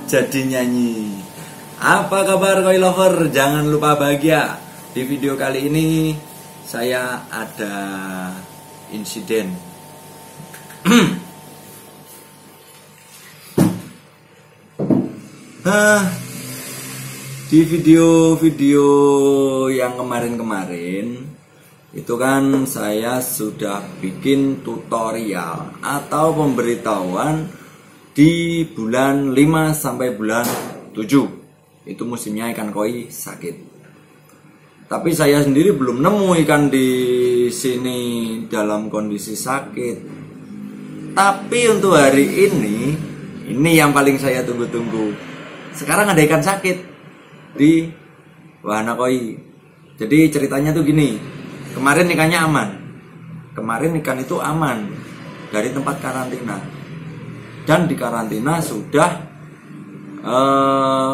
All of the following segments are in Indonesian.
jadi nyanyi. Apa kabar koi lover? Jangan lupa bahagia. Di video kali ini saya ada insiden. Di video-video yang kemarin-kemarin itu kan saya sudah bikin tutorial atau pemberitahuan di bulan 5 sampai bulan 7. Itu musimnya ikan koi sakit. Tapi saya sendiri belum nemu ikan di sini dalam kondisi sakit. Tapi untuk hari ini yang paling saya tunggu-tunggu. Sekarang ada ikan sakit di wahana koi. Jadi ceritanya tuh gini. Kemarin ikannya aman. Kemarin ikan itu aman dari tempat karantina. Dan di karantina sudah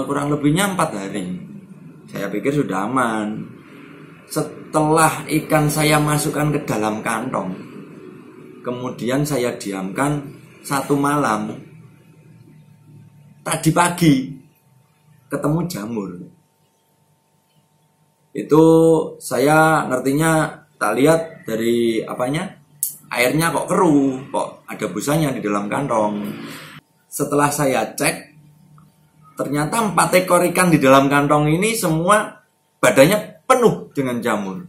kurang lebihnya 4 hari. Saya pikir sudah aman. Setelah ikan saya masukkan ke dalam kantong, kemudian saya diamkan 1 malam. Tadi pagi ketemu jamur. Itu saya ngertinya, tak lihat dari apanya, airnya kok keruh, kok ada busanya di dalam kantong. Setelah saya cek, ternyata 4 ekor ikan di dalam kantong ini semua badannya penuh dengan jamur.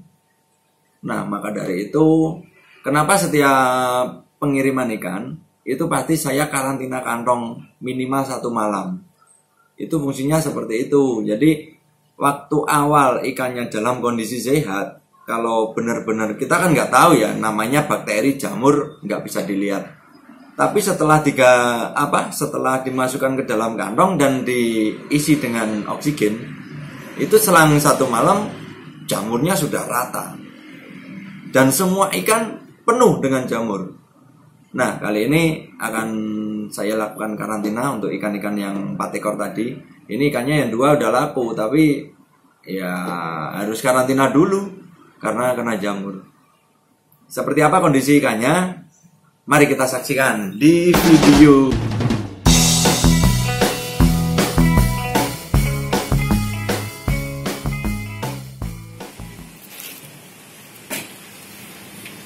Nah, maka dari itu, kenapa setiap pengiriman ikan itu pasti saya karantina kantong minimal 1 malam. Itu fungsinya seperti itu. Jadi waktu awal ikannya dalam kondisi sehat, kalau benar-benar kita kan nggak tahu ya, namanya bakteri jamur nggak bisa dilihat. Tapi setelah setelah dimasukkan ke dalam kantong dan diisi dengan oksigen, itu selang 1 malam jamurnya sudah rata. Dan semua ikan penuh dengan jamur. Nah, kali ini akan saya lakukan karantina untuk ikan-ikan yang 4 ekor tadi. Ini ikannya yang 2 udah laku, tapi ya harus karantina dulu karena kena jamur. Seperti apa kondisi ikannya? Mari kita saksikan di video.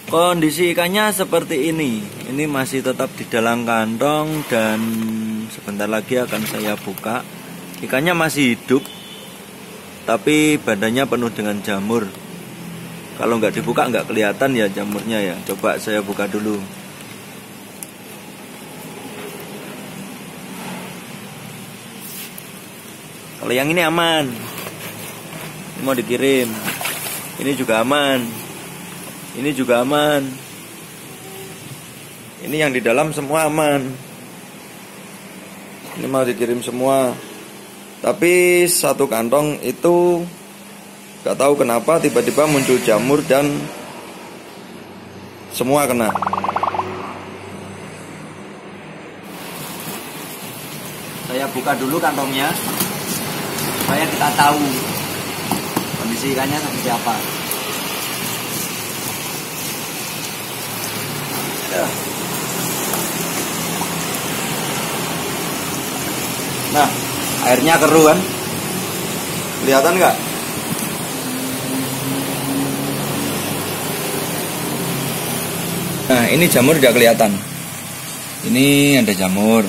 Kondisi ikannya seperti ini. Ini masih tetap di dalam kantong dan sebentar lagi akan saya buka. Ikannya masih hidup, tapi badannya penuh dengan jamur. Kalau nggak dibuka nggak kelihatan ya jamurnya ya. Coba saya buka dulu. Kalau yang ini aman, ini mau dikirim. Ini juga aman. Ini juga aman. Ini yang di dalam semua aman. Ini mau dikirim semua. Tapi 1 kantong itu gak tahu kenapa tiba-tiba muncul jamur dan semua kena. Saya buka dulu kantongnya supaya kita tahu kondisi ikannya seperti apa. Nah, airnya keruh kan? Kelihatan nggak? Nah, ini jamur udah kelihatan. Ini ada jamur.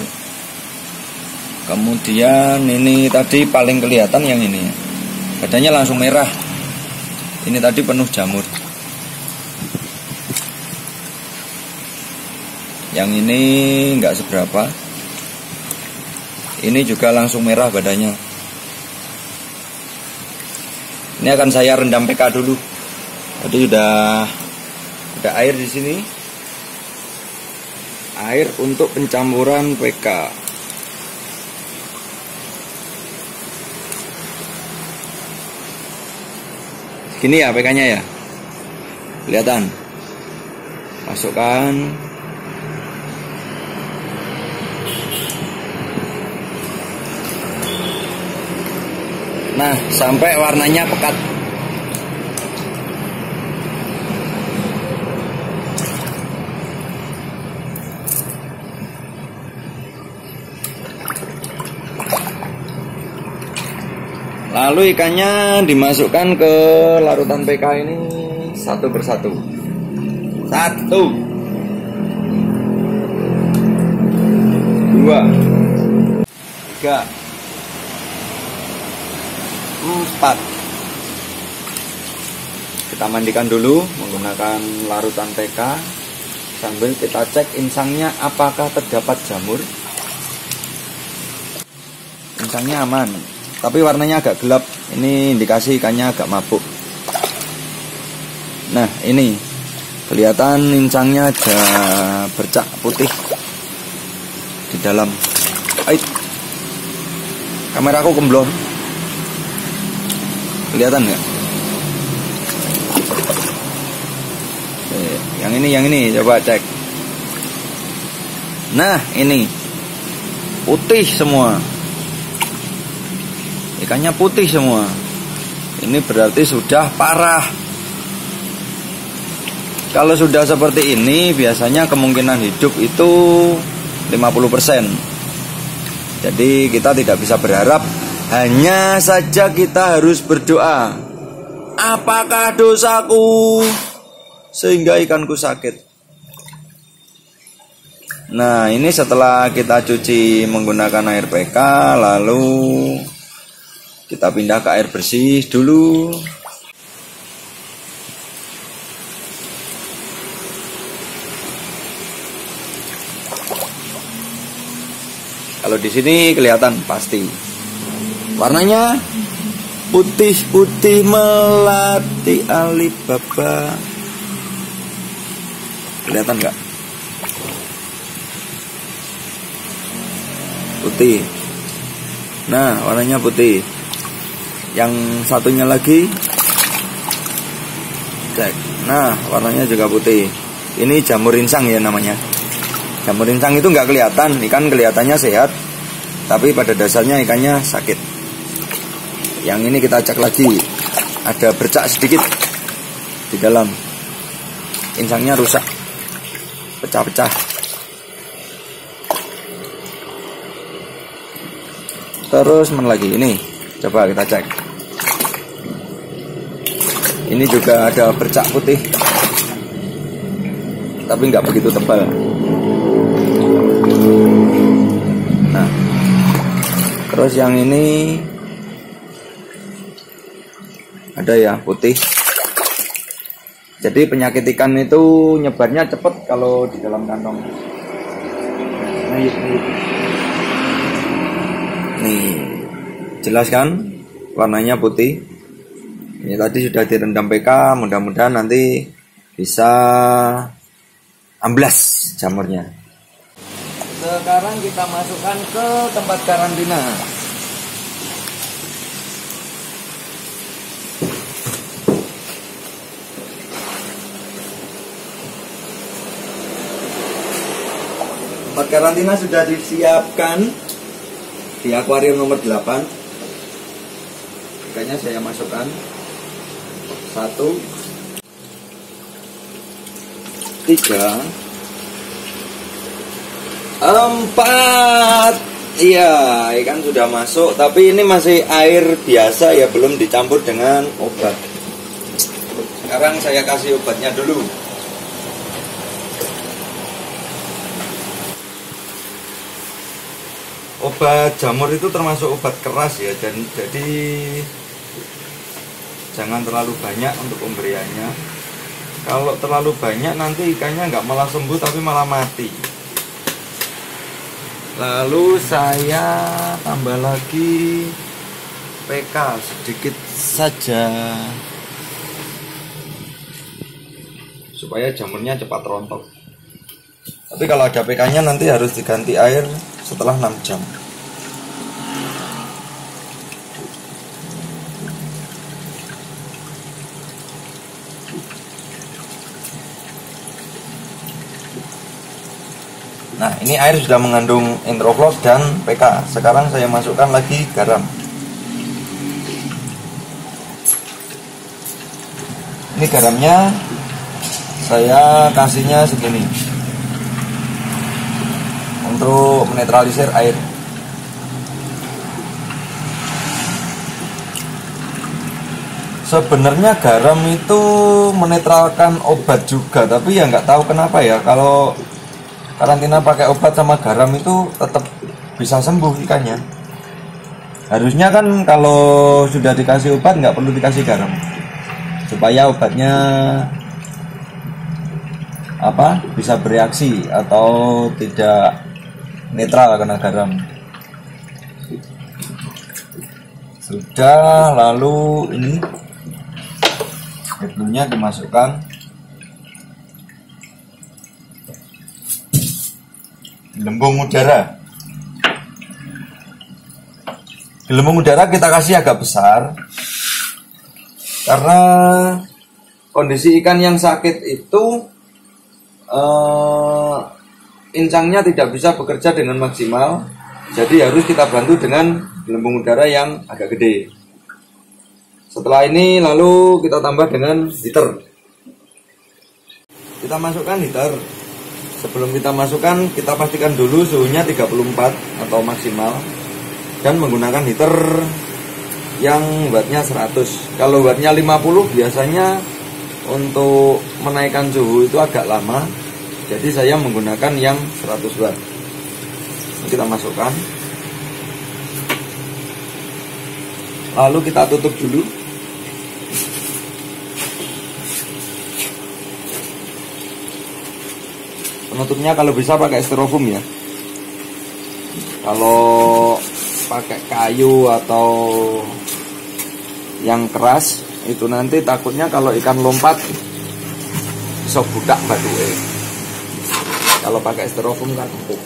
Kemudian ini tadi paling kelihatan yang ini. Badannya langsung merah. Ini tadi penuh jamur. Yang ini nggak seberapa. Ini juga langsung merah badannya. Ini akan saya rendam PK dulu. Tadi udah ada air di sini. Air untuk pencampuran PK. Gini ya PK-nya ya. Kelihatan. Masukkan. Nah, sampai warnanya pekat. Lalu ikannya dimasukkan ke larutan PK ini satu persatu. 1, 2, 3, 4. Kita mandikan dulu menggunakan larutan PK sambil kita cek insangnya apakah terdapat jamur. Insangnya aman, tapi warnanya agak gelap. Ini indikasi ikannya agak mabuk. Nah, ini kelihatan insangnya ada bercak putih di dalam. Ait, kameraku kemblong. Kelihatan nggak? Yang ini coba cek. Nah, ini putih semua. Ikannya putih semua. Ini berarti sudah parah. Kalau sudah seperti ini, biasanya kemungkinan hidup itu 50%. Jadi kita tidak bisa berharap. Hanya saja kita harus berdoa. Apakah dosaku sehingga ikanku sakit? Nah, ini setelah kita cuci menggunakan air PK, lalu kita pindah ke air bersih dulu. Kalau di sini kelihatan pasti warnanya putih-putih melati Alibaba. Kelihatan nggak? Putih. Nah, warnanya putih. Yang satunya lagi cek. Nah, warnanya juga putih. Ini jamur insang ya namanya. Jamur insang itu nggak kelihatan, ikan kelihatannya sehat, tapi pada dasarnya ikannya sakit. Yang ini kita cek lagi, ada bercak sedikit di dalam. Insangnya rusak, pecah-pecah. Terus mana lagi? Ini coba kita cek. Ini juga ada bercak putih, tapi nggak begitu tebal. Nah, terus yang ini ada ya putih. Jadi penyakit ikan itu nyebarnya cepat kalau di dalam kantong. Nih, jelas kan warnanya putih. Ini tadi sudah direndam PK, mudah-mudahan nanti bisa amblas jamurnya. Sekarang kita masukkan ke tempat karantina. Tempat karantina sudah disiapkan di akuarium nomor 8. Ikannya saya masukkan 1, 3, 4. Iya, ikan sudah masuk, tapi ini masih air biasa ya, belum dicampur dengan obat. Sekarang saya kasih obatnya dulu. Obat jamur itu termasuk obat keras ya, jadi jangan terlalu banyak untuk pemberiannya. Kalau terlalu banyak nanti ikannya nggak malah sembuh tapi malah mati. Lalu saya tambah lagi PK sedikit saja supaya jamurnya cepat rontok. Tapi kalau ada PK-nya nanti harus diganti air setelah 6 jam. Nah, ini air sudah mengandung Introflox dan PK. Sekarang saya masukkan lagi garam. Ini garamnya saya kasihnya segini untuk menetralisir air. Sebenarnya garam itu menetralkan obat juga, tapi ya nggak tahu kenapa ya kalau karantina pakai obat sama garam itu tetap bisa sembuh ikannya. Harusnya kan kalau sudah dikasih obat nggak perlu dikasih garam, supaya obatnya bisa bereaksi atau tidak netral kena garam. Sudah, lalu ini headlunya dimasukkan, gelembung udara. Gelembung udara kita kasih agak besar karena kondisi ikan yang sakit itu incangnya tidak bisa bekerja dengan maksimal, jadi harus kita bantu dengan gelembung udara yang agak gede. Setelah ini lalu kita tambah dengan heater. Kita masukkan heater. Sebelum kita masukkan, kita pastikan dulu suhunya 34 atau maksimal, dan menggunakan heater yang wattnya 100. Kalau wattnya 50 biasanya untuk menaikkan suhu itu agak lama, jadi saya menggunakan yang 100 watt. Kita masukkan, lalu kita tutup dulu. Penutupnya kalau bisa pakai styrofoam ya. Kalau pakai kayu atau yang keras itu nanti takutnya kalau ikan lompat bisa budak batuke. Kalau pakai styrofoam kan empuk.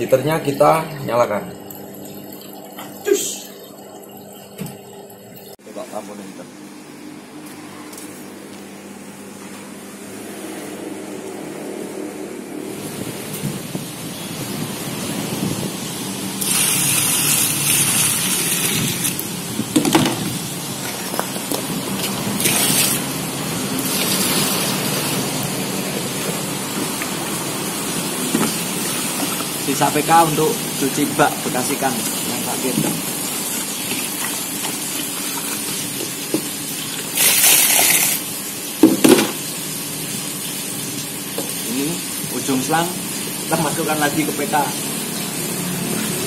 Heaternya kita nyalakan. Cus. Coba tampon heater. Sisa PK untuk cuci bak bekas ikan yang sakit. Ini ujung selang kita masukkan lagi ke PK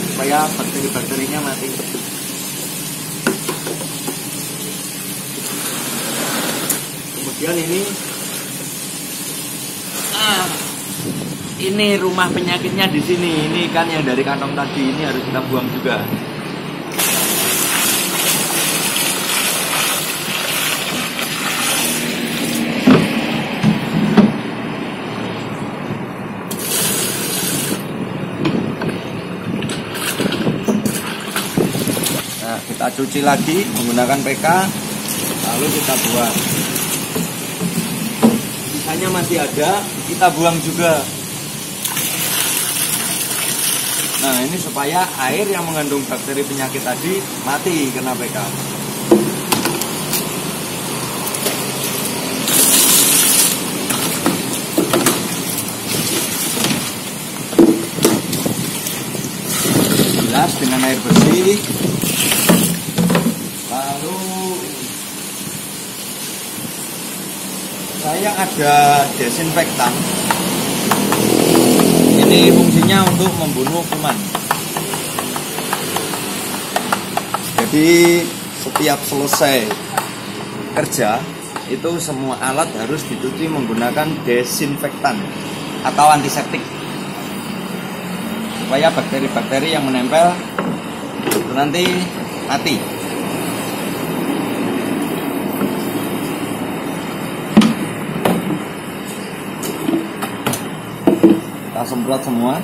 supaya bakteri-bakterinya mati. Kemudian ini rumah penyakitnya di sini. Ini ikan yang dari kantong tadi ini harus kita buang juga. Nah, kita cuci lagi menggunakan PK, lalu kita buang. Sisanya masih ada, kita buang juga. Nah, ini supaya air yang mengandung bakteri penyakit tadi mati kena PK. Bilas dengan air bersih. Lalu saya ada desinfektan. Ini fungsinya untuk membunuh kuman. Jadi setiap selesai kerja itu semua alat harus dicuci menggunakan desinfektan atau antiseptik supaya bakteri-bakteri yang menempel itu nanti mati. Kita semprot semua.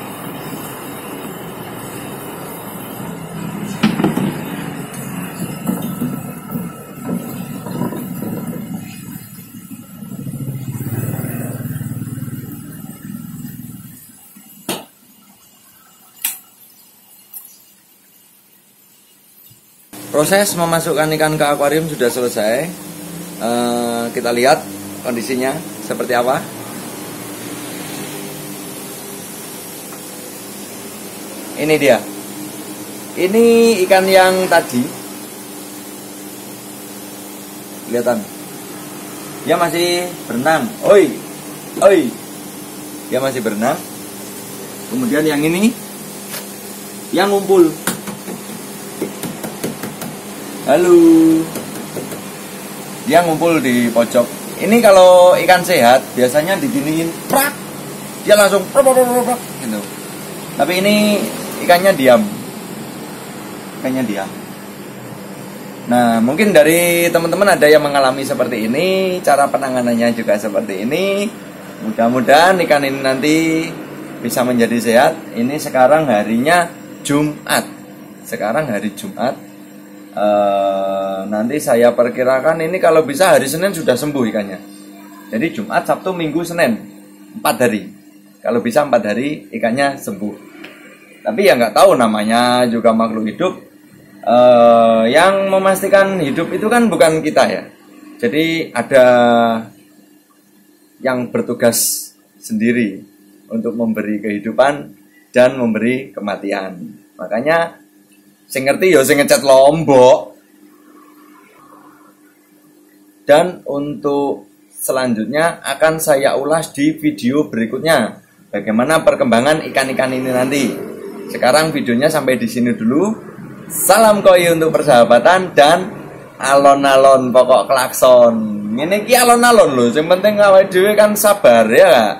Proses memasukkan ikan ke akuarium sudah selesai. Kita lihat kondisinya seperti apa. Ini dia. Ini ikan yang tadi kelihatan. Dia masih berenang. Oi. Oi. Dia masih berenang. Kemudian yang ini yang ngumpul. Halo. Dia ngumpul di pojok. Ini kalau ikan sehat biasanya diginiin, prak, dia langsung prak, gitu. Tapi ini ikannya diam. Ikannya diam. Nah, mungkin dari teman-teman ada yang mengalami seperti ini, cara penanganannya juga seperti ini. Mudah-mudahan ikan ini nanti bisa menjadi sehat. Ini sekarang harinya Jumat. Sekarang hari Jumat. Nanti saya perkirakan ini kalau bisa hari Senin sudah sembuh ikannya. Jadi Jumat, Sabtu, Minggu, Senin 4 hari. Kalau bisa 4 hari ikannya sembuh. Tapi ya nggak tahu, namanya juga makhluk hidup. Yang memastikan hidup itu kan bukan kita ya. Jadi ada yang bertugas sendiri untuk memberi kehidupan dan memberi kematian. Makanya sing ngerti ya sing ngecat Lombok. Dan untuk selanjutnya akan saya ulas di video berikutnya bagaimana perkembangan ikan-ikan ini nanti. Sekarang videonya sampai di sini dulu. Salam koi untuk persahabatan dan alon-alon pokok klakson. Ini ki alon-alon loh, yang penting awake dhewe kan sabar ya.